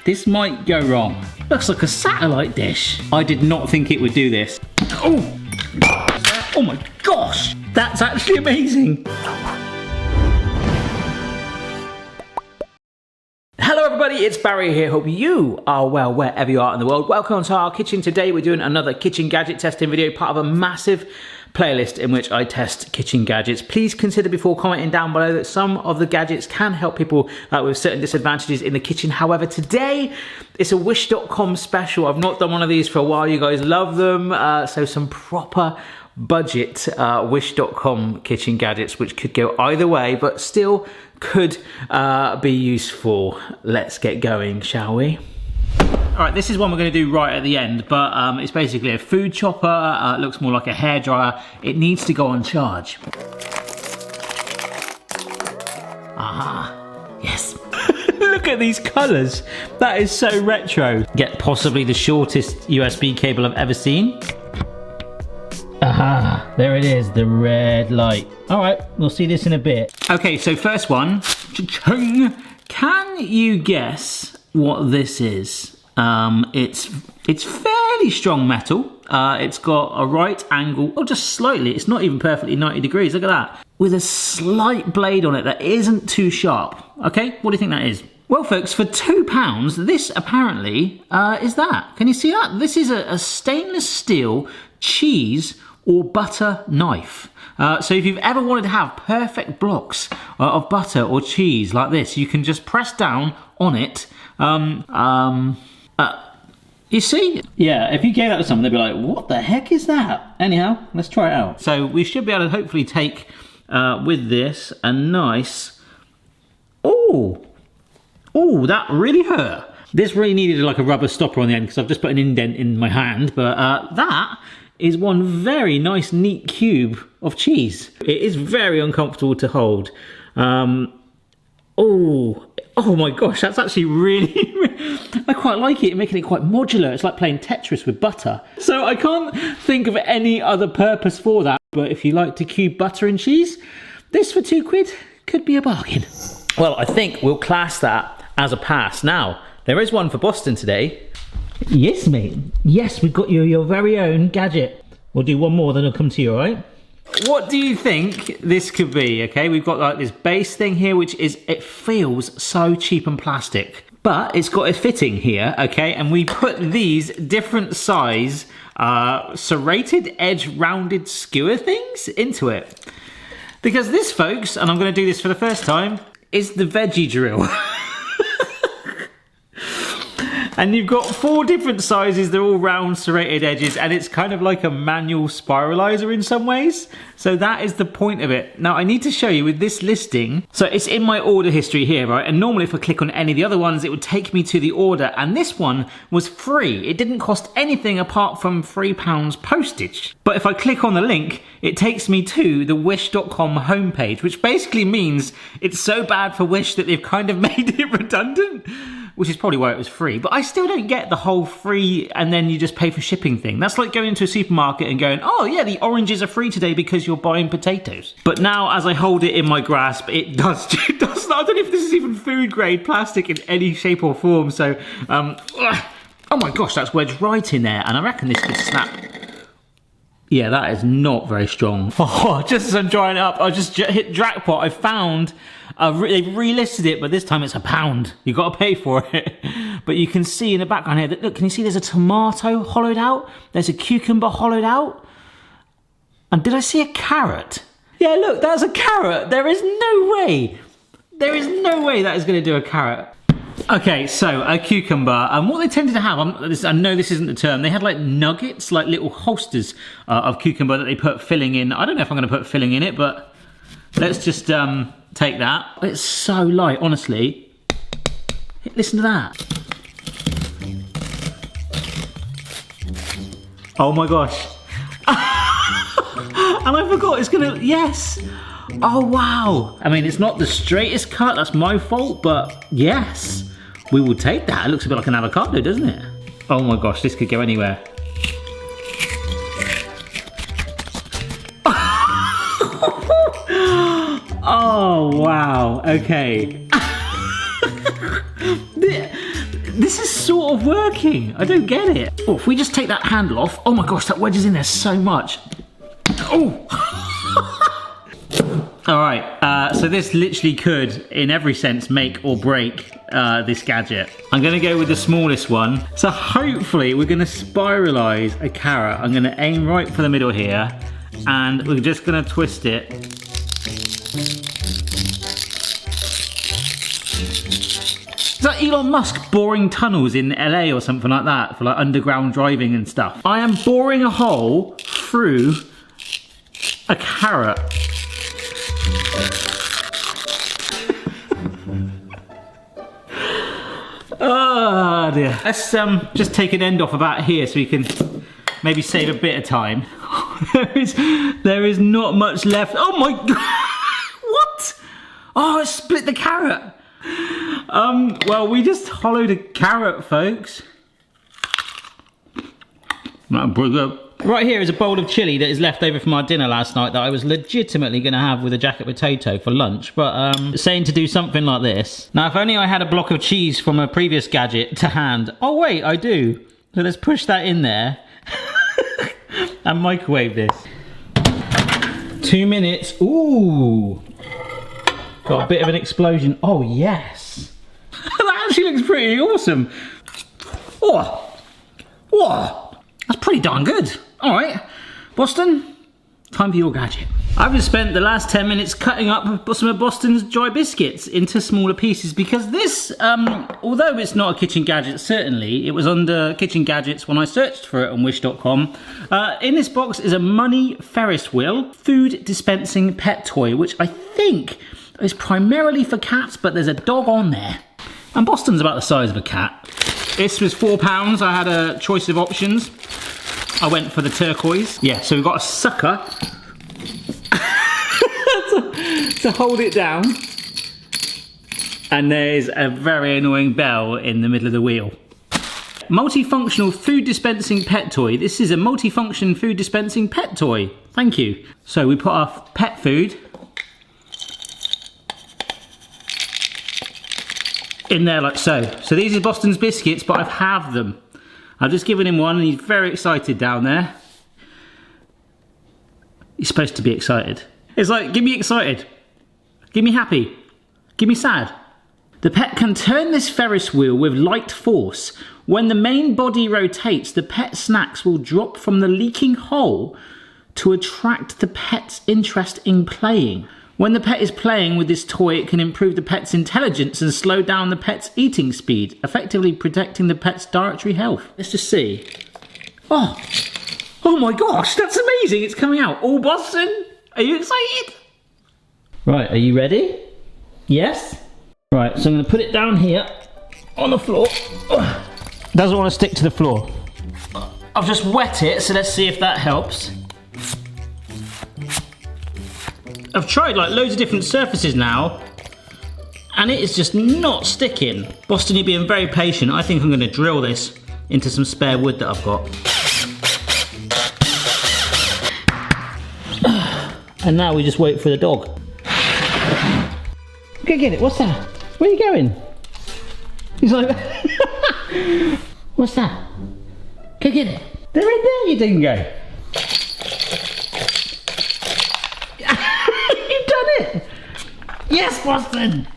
This might go wrong. Looks like a satellite dish. I did not think it would do this. Oh! Oh my gosh! That's actually amazing. Hello everybody, it's Barry here. Hope you are well wherever you are in the world. Welcome to our kitchen. Today we're doing another kitchen gadget testing video, part of a massive playlist in which I test kitchen gadgets. Please consider before commenting down below that some of the gadgets can help people with certain disadvantages in the kitchen. However, today it's a wish.com special. I've not done one of these for a while. You guys love them. So some proper budget wish.com kitchen gadgets, which could go either way, but still could be useful. Let's get going, shall we? All right, this is one we're going to do right at the end, but it's basically a food chopper. It looks more like a hairdryer. It needs to go on charge. Aha, yes. Look at these colours. That is so retro. Get possibly the shortest USB cable I've ever seen. Aha, there it is, the red light. All right, we'll see this in a bit. Okay, so first one. Can you guess what this is? It's fairly strong metal. It's got a right angle, or just slightly. It's not even perfectly 90 degrees. Look at that. With a slight blade on it that isn't too sharp. Okay, what do you think that is? Well, folks, for £2, this apparently is that. Can you see that? This is a stainless steel cheese or butter knife. So if you've ever wanted to have perfect blocks of butter or cheese like this, you can just press down on it. You see? Yeah, if you gave that to someone, they'd be like, what the heck is that? Anyhow, let's try it out. So we should be able to hopefully take, with this, a nice... Oh, that really hurt. This really needed like a rubber stopper on the end because I've just put an indent in my hand, but that is one very nice, neat cube of cheese. It is very uncomfortable to hold. Oh my gosh, that's actually really, I quite like it, making it quite modular. It's like playing Tetris with butter. So I can't think of any other purpose for that, but if you like to cube butter and cheese, this for £2 could be a bargain. Well, I think we'll class that as a pass. Now, there is one for Boston today. Yes, mate. Yes, we've got your very own gadget. We'll do one more, then I'll come to you, all right? What do you think this could be? Okay, we've got like this base thing here, which is, it feels so cheap and plastic, but it's got a fitting here, okay? And we put these different size serrated edge rounded skewer things into it. Because this, folks, and I'm gonna do this for the first time, is the Veggie Drill. And you've got 4 different sizes, they're all round serrated edges, and it's kind of like a manual spiralizer in some ways. So that is the point of it. Now I need to show you with this listing, so it's in my order history here, right? And normally if I click on any of the other ones, it would take me to the order, and this one was free. It didn't cost anything apart from £3 postage. But if I click on the link, it takes me to the wish.com homepage, which basically means it's so bad for Wish that they've kind of made it redundant. Which is probably why it was free. But I still don't get the whole free and then you just pay for shipping thing. That's like going into a supermarket and going, oh yeah, the oranges are free today because you're buying potatoes. But now as I hold it in my grasp, it does not. I don't know if this is even food grade plastic in any shape or form. So, oh my gosh, that's wedged right in there. And I reckon this could snap. Yeah, that is not very strong. Oh, just as I'm drying it up, I just hit jackpot. I found, they've relisted it, but this time it's £1. You've got to pay for it. But you can see in the background here, look, can you see there's a tomato hollowed out? There's a cucumber hollowed out. And did I see a carrot? Yeah, look, that's a carrot. There is no way. There is no way that is going to do a carrot. Okay, so a cucumber, and what they tended to have, I know this isn't the term, they had like nuggets, like little holsters of cucumber that they put filling in. I don't know if I'm going to put filling in it, but let's just take that. It's so light, honestly. Listen to that. Oh my gosh. And I forgot it's going to, yes. Oh wow. I mean, it's not the straightest cut, that's my fault, but yes. We will take that. It looks a bit like an avocado, doesn't it? Oh my gosh, this could go anywhere. Oh wow, okay. This is sort of working. I don't get it. Oh, if we just take that handle off. Oh my gosh, that wedge is in there so much. Oh. All right, so this literally could, in every sense, make or break this gadget. I'm gonna go with the smallest one. So hopefully we're gonna spiralize a carrot. I'm gonna aim right for the middle here, and we're just gonna twist it. It's like Elon Musk boring tunnels in LA or something like that for like underground driving and stuff. I am boring a hole through a carrot. Oh dear. Let's just take an end off about here so we can maybe save a bit of time. there is not much left. Oh my god! What? Oh, it split the carrot. Well, we just hollowed a carrot, folks. Right here is a bowl of chilli that is left over from our dinner last night that I was legitimately going to have with a jacket potato for lunch, but saying to do something like this. Now, if only I had a block of cheese from a previous gadget to hand. Oh wait, I do. So let's push that in there and microwave this. 2 minutes. Ooh. Got a bit of an explosion. Oh yes. That actually looks pretty awesome. Oh. Whoa. That's pretty darn good. All right, Boston, time for your gadget. I've just spent the last 10 minutes cutting up some of Boston's dry biscuits into smaller pieces because this, although it's not a kitchen gadget, certainly, it was under kitchen gadgets when I searched for it on wish.com. In this box is a money Ferris Wheel food dispensing pet toy, which I think is primarily for cats, but there's a dog on there. And Boston's about the size of a cat. This was £4. I had a choice of options. I went for the turquoise. Yeah, so we've got a sucker to hold it down. And there's a very annoying bell in the middle of the wheel. Multifunctional food dispensing pet toy. This is a multifunction food dispensing pet toy. Thank you. So we put our pet food in there like so. So these are Boston's biscuits, but I've halved them. I've just given him one and he's very excited down there. He's supposed to be excited. It's like, give me excited. Give me happy. Give me sad. The pet can turn this Ferris wheel with light force. When the main body rotates, the pet snacks will drop from the leaking hole to attract the pet's interest in playing. When the pet is playing with this toy, it can improve the pet's intelligence and slow down the pet's eating speed, effectively protecting the pet's dietary health. Let's just see. Oh my gosh, that's amazing. It's coming out. All Boston, are you excited? Right, are you ready? Yes? Right, so I'm going to put it down here on the floor. Doesn't want to stick to the floor. I've just wet it, so let's see if that helps. I've tried like loads of different surfaces now and it is just not sticking. Boston, you're being very patient. I think I'm going to drill this into some spare wood that I've got. And now we just wait for the dog. Go get it, what's that? Where are you going? He's like, what's that? Go get it. They're right there, you dingo. Yes, Boston!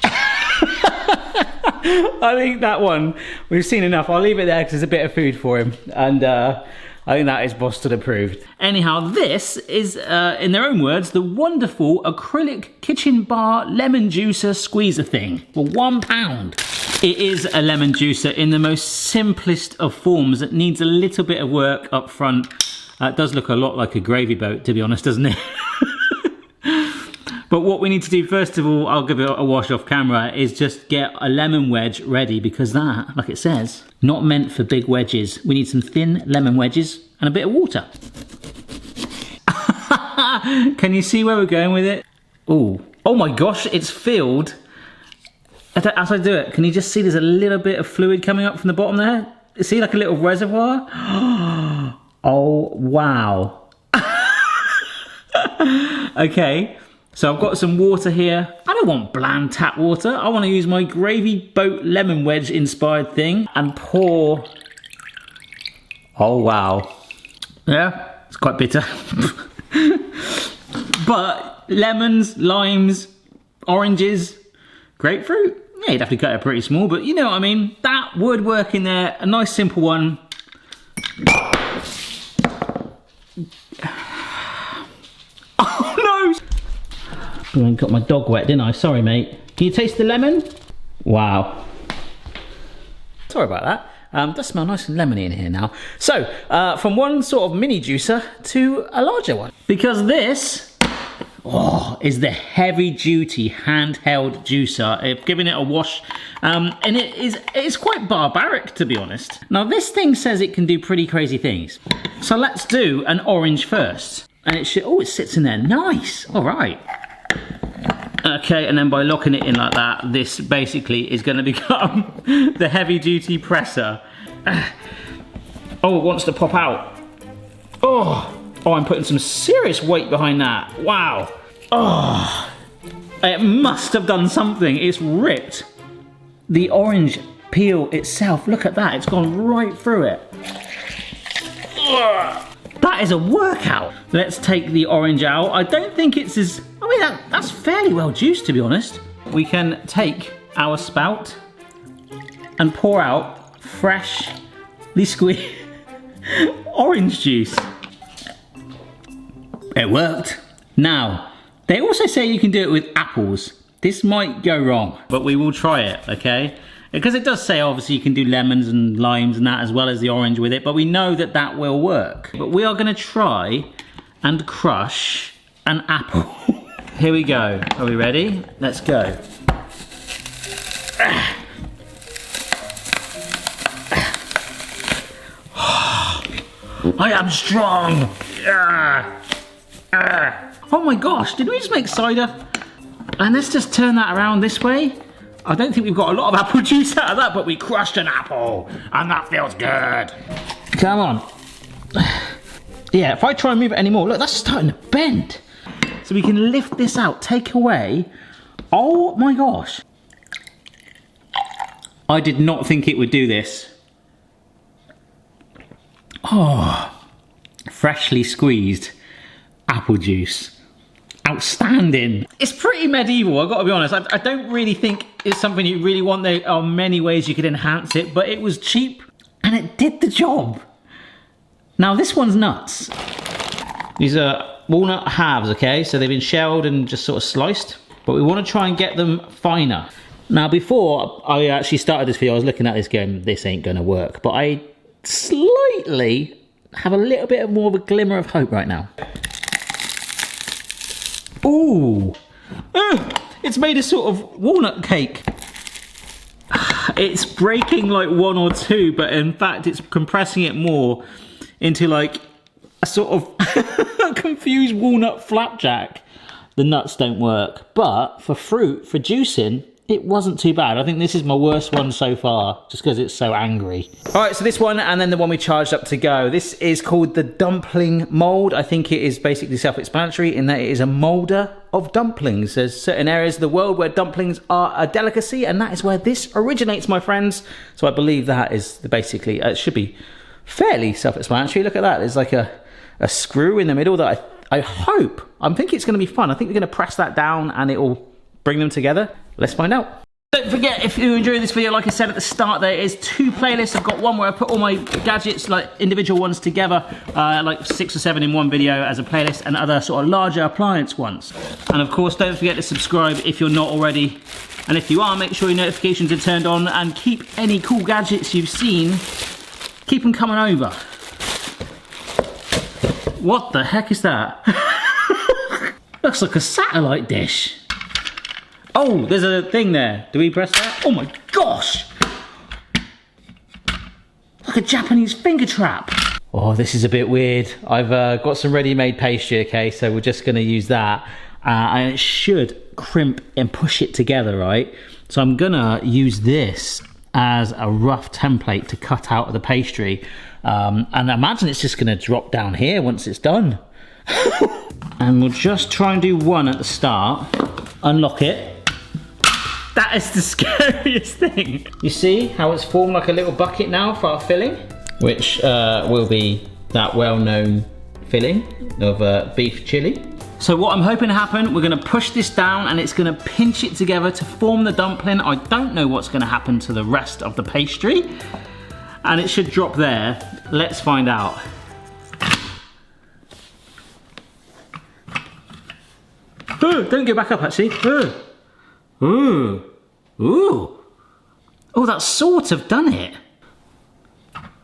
I think that one, we've seen enough. I'll leave it there because there's a bit of food for him. And I think that is Boston approved. Anyhow, this is, in their own words, the wonderful acrylic kitchen bar lemon juicer squeezer thing for £1. It is a lemon juicer in the most simplest of forms that needs a little bit of work up front. It does look a lot like a gravy boat, to be honest, doesn't it? But what we need to do first of all, I'll give it a wash off camera, is just get a lemon wedge ready because that, like it says, not meant for big wedges. We need some thin lemon wedges and a bit of water. Can you see where we're going with it? Oh my gosh, it's filled. As I do it, can you just see there's a little bit of fluid coming up from the bottom there? See, like a little reservoir? Oh, wow. Okay. So I've got some water here. I don't want bland tap water. I want to use my gravy boat lemon wedge inspired thing and pour. Oh wow. Yeah, it's quite bitter. But lemons, limes, oranges, grapefruit. Yeah, you'd have to cut it pretty small, but you know what I mean. That would work in there. A nice simple one. Oh no! I got my dog wet, didn't I? Sorry, mate. Can you taste the lemon? Wow. Sorry about that. Does smell nice and lemony in here now. So, from one sort of mini juicer to a larger one. Because this is the heavy duty handheld juicer. I've given it a wash and it's quite barbaric, to be honest. Now this thing says it can do pretty crazy things. So let's do an orange first. And it should, oh, it sits in there, nice, all right. Okay, and then by locking it in like that, this basically is gonna become the heavy duty presser. Oh, it wants to pop out. Oh, I'm putting some serious weight behind that. Wow. Oh, it must have done something. It's ripped the orange peel itself. Look at that. It's gone right through it. Ugh. That is a workout. Let's take the orange out. I don't think it's as... I mean, that's fairly well juiced, to be honest. We can take our spout and pour out freshly squeezed orange juice. It worked. Now, they also say you can do it with apples. This might go wrong, but we will try it, okay? Because it does say obviously you can do lemons and limes and that as well as the orange with it, but we know that that will work. But we are gonna try and crush an apple. Here we go. Are we ready? Let's go. I am strong. Oh my gosh, did we just make cider? And let's just turn that around this way. I don't think we've got a lot of apple juice out of that, but we crushed an apple, and that feels good. Come on. Yeah, if I try and move it anymore, look, that's starting to bend. So we can lift this out, take away. Oh my gosh. I did not think it would do this. Oh, freshly squeezed apple juice. Outstanding. It's pretty medieval, I've got to be honest. I don't really think it's something you really want. There are many ways you could enhance it, but it was cheap and it did the job. Now this one's nuts. These are walnut halves, okay? So they've been shelled and just sort of sliced, but we want to try and get them finer. Now before I actually started this video, I was looking at this going, this ain't gonna work, but I slightly have a little bit more of a glimmer of hope right now. Ooh, it's made a sort of walnut cake. It's breaking like one or two, but in fact it's compressing it more into like a sort of confused walnut flapjack. The nuts don't work, but for fruit, for juicing, it wasn't too bad. I think this is my worst one so far, just because it's so angry. All right, so this one, and then the one we charged up to go. This is called the Dumpling Mold. I think it is basically self-explanatory in that it is a molder of dumplings. There's certain areas of the world where dumplings are a delicacy, and that is where this originates, my friends. So I believe that is basically, it should be fairly self-explanatory. Look at that, there's like a screw in the middle that I hope, I'm thinking it's gonna be fun. I think we're gonna press that down and it will bring them together. Let's find out. Don't forget, if you enjoyed this video, like I said at the start, there is 2 playlists. I've got one where I put all my gadgets, like individual ones together, like 6 or 7 in one video as a playlist, and other sort of larger appliance ones. And of course, don't forget to subscribe if you're not already. And if you are, make sure your notifications are turned on, and keep any cool gadgets you've seen, keep them coming over. What the heck is that? Looks like a satellite dish. Oh, there's a thing there. Do we press that? Oh my gosh! Like a Japanese finger trap. Oh, this is a bit weird. I've got some ready-made pastry, okay? So we're just gonna use that. And it should crimp and push it together, right? So I'm gonna use this as a rough template to cut out of the pastry. And I imagine it's just gonna drop down here once it's done. And we'll just try and do one at the start. Unlock it. That is the scariest thing. You see how it's formed like a little bucket now for our filling? Which will be that well-known filling of beef chili. So what I'm hoping to happen, we're gonna push this down and it's gonna pinch it together to form the dumpling. I don't know what's gonna happen to the rest of the pastry. And it should drop there. Let's find out. Oh, don't go back up actually. Oh. Ooh. Ooh. Oh, that's sort of done it.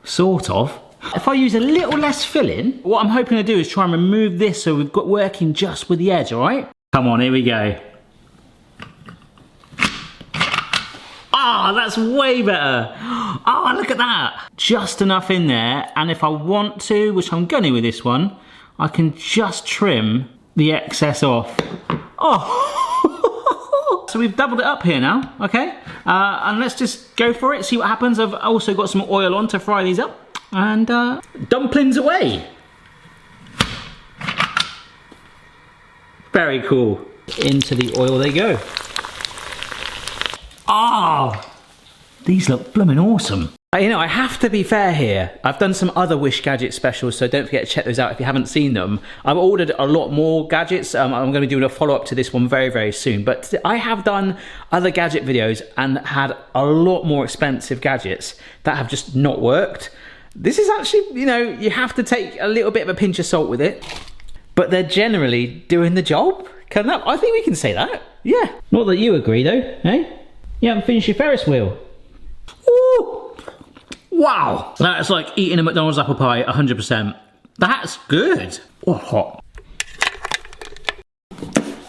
Sort of. If I use a little less filling, what I'm hoping to do is try and remove this so we've got working just with the edge, all right? Come on, here we go. Ah, that's way better. Ah, look at that. Just enough in there. And if I want to, which I'm gonna with this one, I can just trim the excess off. Oh. So we've doubled it up here now, okay? And let's just go for it, see what happens. I've also got some oil on to fry these up. And dumplings away. Very cool. Into the oil they go. Ah, these look blooming awesome. You know, I have to be fair here. I've done some other Wish Gadget specials, so don't forget to check those out if you haven't seen them. I've ordered a lot more gadgets. I'm going to be doing a follow-up to this one very, very soon. But I have done other gadget videos and had a lot more expensive gadgets that have just not worked. This is actually, you know, you have to take a little bit of a pinch of salt with it. But they're generally doing the job. I think we can say that. Yeah. Not that you agree though, eh? You haven't finished your Ferris wheel. Ooh. Wow. That's like eating a McDonald's apple pie, 100%. That's good. Oh, hot.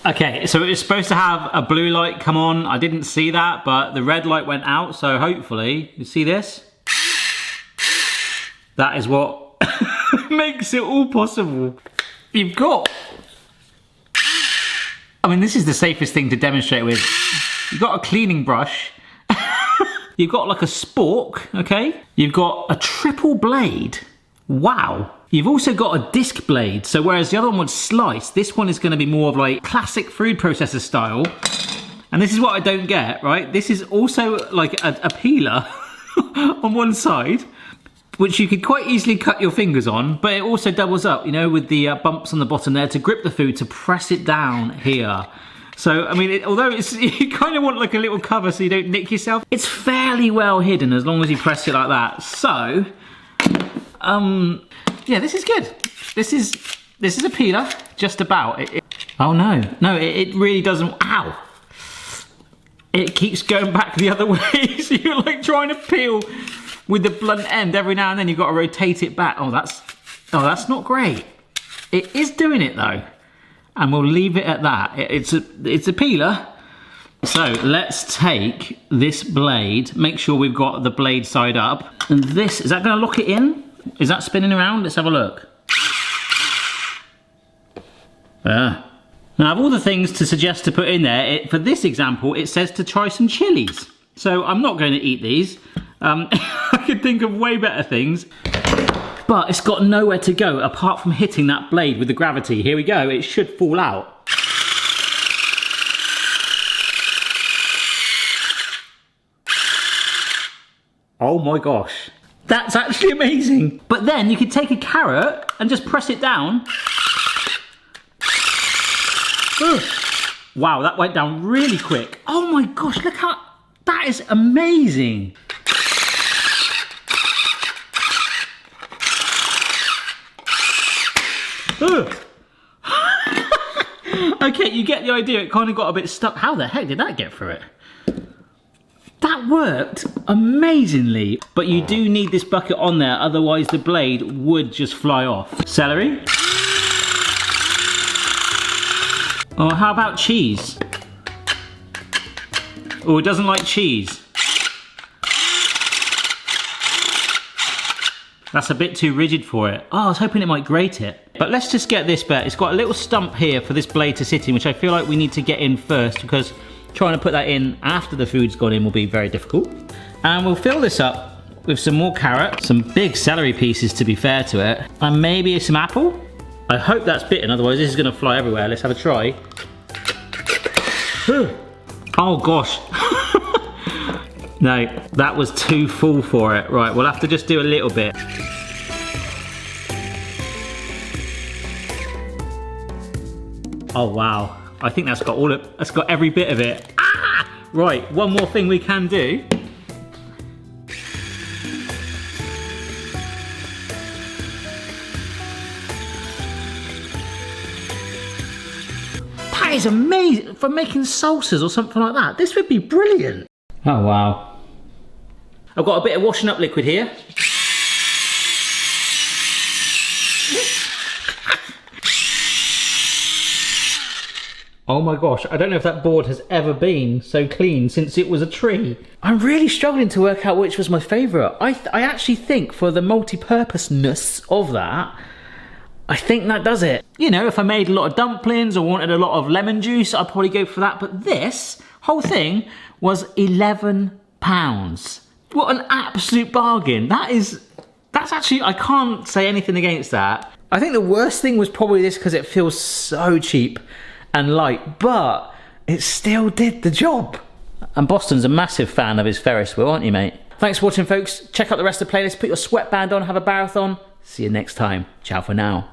Okay, so it was supposed to have a blue light come on. I didn't see that, but the red light went out. So hopefully, you see this? That is what makes it all possible. You've got... I mean, this is the safest thing to demonstrate with. You've got a cleaning brush. You've got like a spork, okay? You've got a triple blade. Wow. You've also got a disc blade. So whereas the other one was slice, this one is going to be more of like classic food processor style. And this is what I don't get, right? This is also like a peeler on one side, which you could quite easily cut your fingers on, but it also doubles up, you know, with the bumps on the bottom there to grip the food, to press it down here. So, I mean, although you kind of want like a little cover so you don't nick yourself, it's fairly well hidden as long as you press it like that. So, yeah, this is good. This is a peeler, just about. Oh no, it really doesn't, ow. It keeps going back the other way, so you're like trying to peel with the blunt end. Every now and then you've got to rotate it back. Oh, that's not great. It is doing it though. And we'll leave it at that. It's a peeler. So let's take this blade, make sure we've got the blade side up. And this, is that gonna lock it in? Is that spinning around? Let's have a look. Now of all the things to suggest to put in there, for this example, it says to try some chilies. So I'm not going to eat these. I could think of way better things. But it's got nowhere to go apart from hitting that blade with the gravity. Here we go, it should fall out. Oh my gosh. That's actually amazing. But then you could take a carrot and just press it down. Ooh. Wow, that went down really quick. Oh my gosh, look how, that is amazing. Okay, you get the idea. It kind of got a bit stuck. How the heck did that get through it? That worked amazingly. But you do need this bucket on there, otherwise the blade would just fly off. Celery. Or how about cheese? Oh, it doesn't like cheese. That's a bit too rigid for it. Oh, I was hoping it might grate it. But let's just get this bit. It's got a little stump here for this blade to sit in, which I feel like we need to get in first, because trying to put that in after the food's gone in will be very difficult. And we'll fill this up with some more carrot, some big celery pieces to be fair to it, and maybe some apple. I hope that's bitten, otherwise this is going to fly everywhere. Let's have a try. Oh gosh. No, that was too full for it. Right, we'll have to just do a little bit. Oh wow, I think that's got every bit of it. Ah! Right, one more thing we can do. That is amazing for making salsas or something like that. This would be brilliant. Oh wow. I've got a bit of washing up liquid here. Oh my gosh, I don't know if that board has ever been so clean since it was a tree. I'm really struggling to work out which was my favourite. I actually think for the multi-purposeness of that, I think that does it. You know, if I made a lot of dumplings or wanted a lot of lemon juice, I'd probably go for that. But this whole thing was £11. What an absolute bargain. That's actually, I can't say anything against that. I think the worst thing was probably this because it feels so cheap and light, but it still did the job. And Boston's a massive fan of his Ferris wheel, aren't you, mate? Thanks for watching, folks. Check out the rest of the playlist, put your sweatband on, have a marathon. See you next time. Ciao for now.